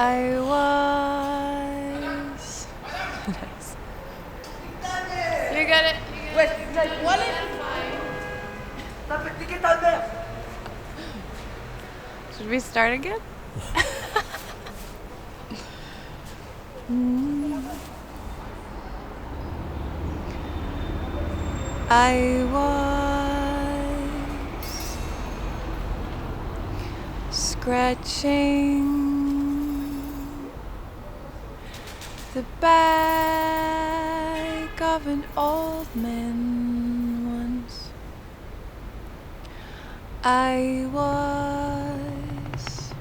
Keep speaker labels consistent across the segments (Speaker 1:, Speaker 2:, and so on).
Speaker 1: I was. Nice. You got it.
Speaker 2: Ouais, voilà. T'as piqué ta mère.
Speaker 1: Should we start again? I was scratching the back of an old man once. I was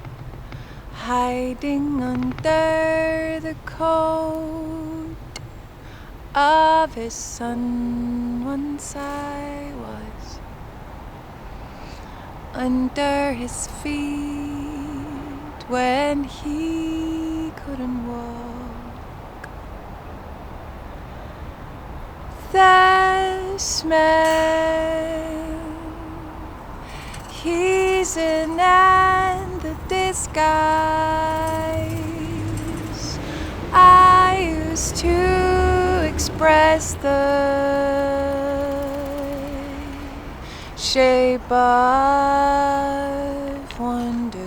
Speaker 1: hiding under the coat of his son. Once I was under his feet when he couldn't walk. The smell he's in and the disguise I used to express the shape of wondering.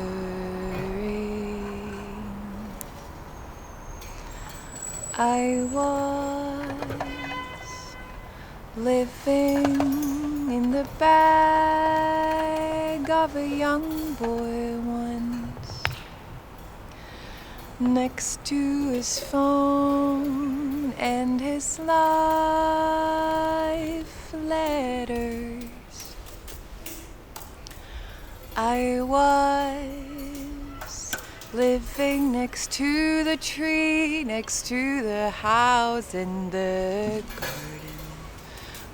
Speaker 1: I was living in the bag of a young boy once, next to his phone and his life letters. I was living next to the tree, next to the house in the garden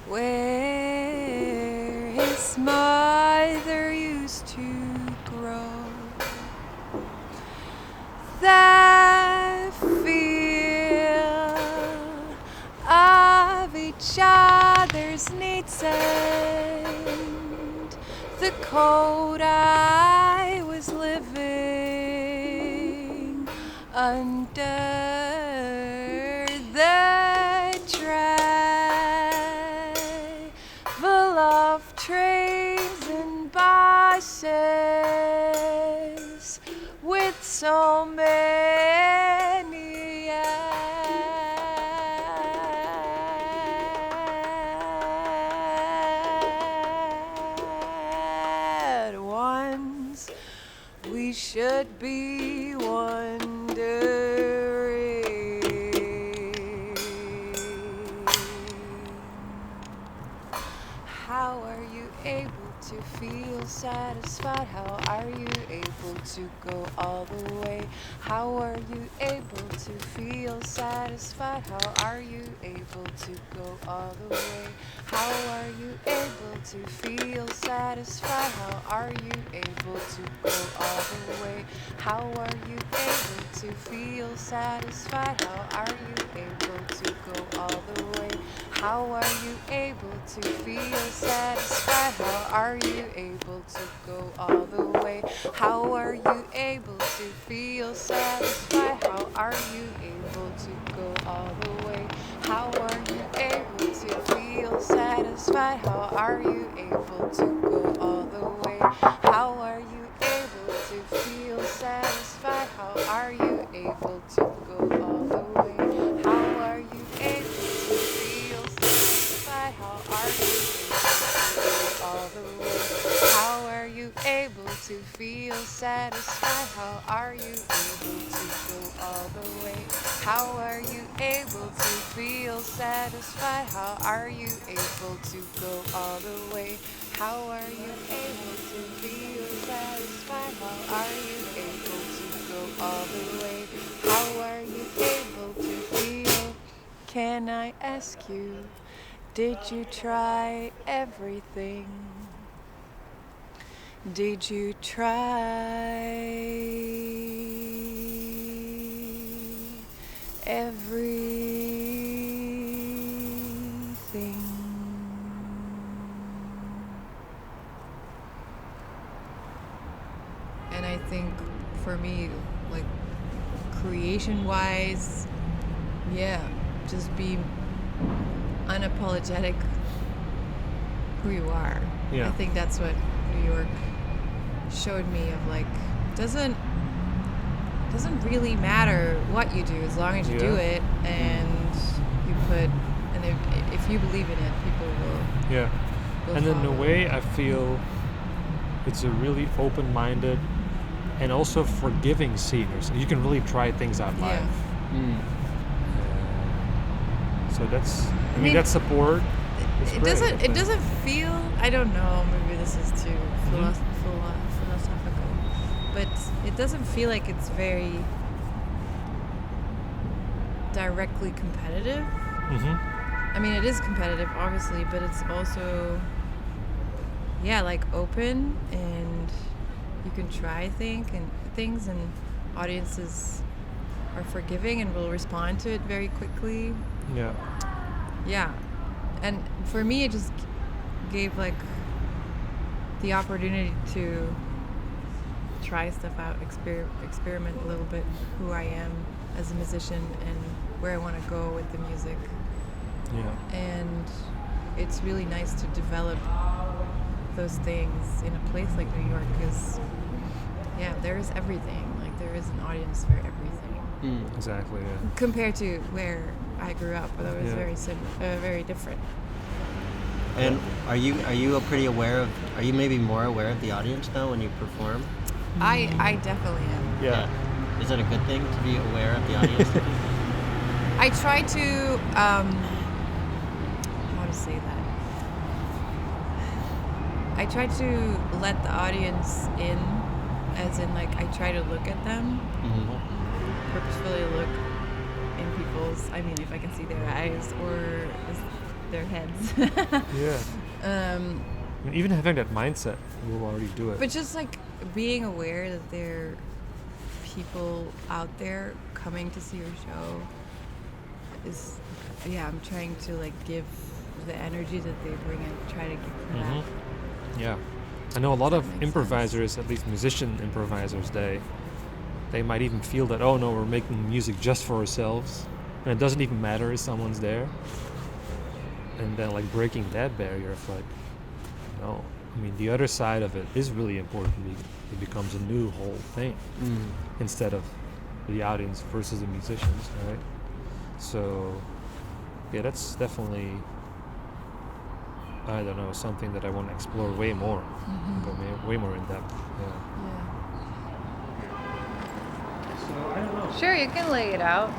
Speaker 1: where his mother used to grow. The feel of each other's needs and the cold I was living under, the travel of trains and buses with so many at once. We should be wondering, how are you able to feel satisfied? How are you able to go all the way? How are you able to feel satisfied? How are you able to go all the way? How are you able to feel satisfied? How are you able to go all the way? How are you able to feel satisfied? How are you able to go all the way? How are you able to feel satisfied? How are you able to go all the way? How are you able to feel satisfied? How are you able to go all the way? How are you able to feel satisfied? How are you able to go all the way? How are you able to feel satisfied? How are you able to go all the way? How are you able to feel satisfied? How are you able to go all the way? How are you able to feel satisfied? How are you able to go all the way? How are you able to feel satisfied? How are you able to go all the way? How are you able to feel satisfied? How are you able to go all the way? How are you able to feel? Can I ask you, did you try everything? Did you try everything?
Speaker 3: And I think for me, like creation-wise, just be unapologetic who you are.
Speaker 4: Yeah.
Speaker 3: I think that's what New York showed me of like, doesn't really matter what you do as long as you do it and you put, and if you believe in it, people will.
Speaker 4: Yeah. And in a
Speaker 3: follow.
Speaker 4: way, I feel it's a really open-minded and also forgiving scene. You can really try things out live. So that's, I mean, that support is
Speaker 3: It
Speaker 4: great,
Speaker 3: doesn't.
Speaker 4: I
Speaker 3: It
Speaker 4: think.
Speaker 3: doesn't feel. I don't know. Maybe this is too philosophical, but it doesn't feel like it's very directly competitive. I mean, it is competitive, obviously, but it's also, like open, and you can try things, and audiences are forgiving and will respond to it very quickly. Yeah. And for me, it just gave like the opportunity to try stuff out, experiment a little bit who I am as a musician and where I want to go with the music. And it's really nice to develop those things in a place like New York because, there is everything. Like there is an audience for everything.
Speaker 4: Exactly, yeah.
Speaker 3: Compared to where I grew up, but it was very different.
Speaker 5: And are you pretty aware of? Are you maybe more aware of the audience now when you perform?
Speaker 3: I definitely am.
Speaker 4: Yeah.
Speaker 5: Is it a good thing to be aware of the audience?
Speaker 3: I try to how to say that. I try to let the audience in, as in like I try to look at them, purposefully look in people's. I mean, if I can see their eyes or their heads.
Speaker 4: And even having that mindset will already do it.
Speaker 3: But just like being aware that there are people out there coming to see your show is, I'm trying to like give the energy that they bring and try to give them back.
Speaker 4: Yeah. I know a lot of
Speaker 3: makes
Speaker 4: improvisers, at least musician improvisers, they might even feel that, oh no, we're making music just for ourselves. And it doesn't even matter if someone's there. And then like breaking that barrier of like, no. I mean, the other side of it is really important. It becomes a new whole thing instead of the audience versus the musicians, right? So, that's definitely, I don't know, something that I want to explore way more, go way more in depth. So I don't know.
Speaker 1: Sure, you can lay it out.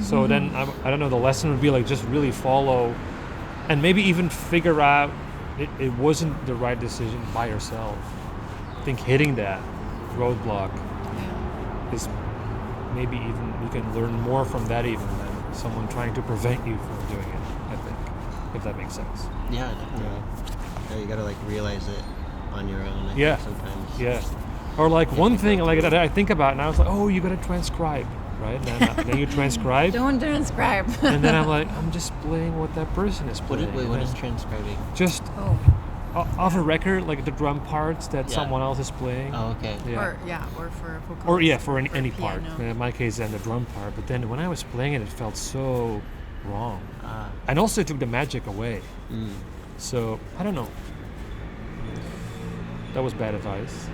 Speaker 4: So then, I don't know, the lesson would be like just really follow and maybe even figure out it wasn't the right decision by yourself. I think hitting that roadblock is maybe even, you can learn more from that even than someone trying to prevent you from doing it, I think, if that makes sense.
Speaker 5: Yeah, definitely. Yeah, you gotta like realize it on your own, I think, sometimes.
Speaker 4: Yeah. Or like one thing like that I think about, and I was like, oh, you gotta transcribe. Right? Then you transcribe.
Speaker 3: Don't transcribe.
Speaker 4: And then I'm like, I'm just playing what that person is playing.
Speaker 5: What is transcribing?
Speaker 4: Just off a record, like the drum parts that someone else is playing.
Speaker 5: Oh, okay.
Speaker 4: Yeah.
Speaker 3: Or for vocals.
Speaker 4: Or for any part.
Speaker 3: piano.
Speaker 4: In my case, then the drum part. But then when I was playing it, it felt so wrong. And also it took the magic away. So, I don't know. That was bad advice.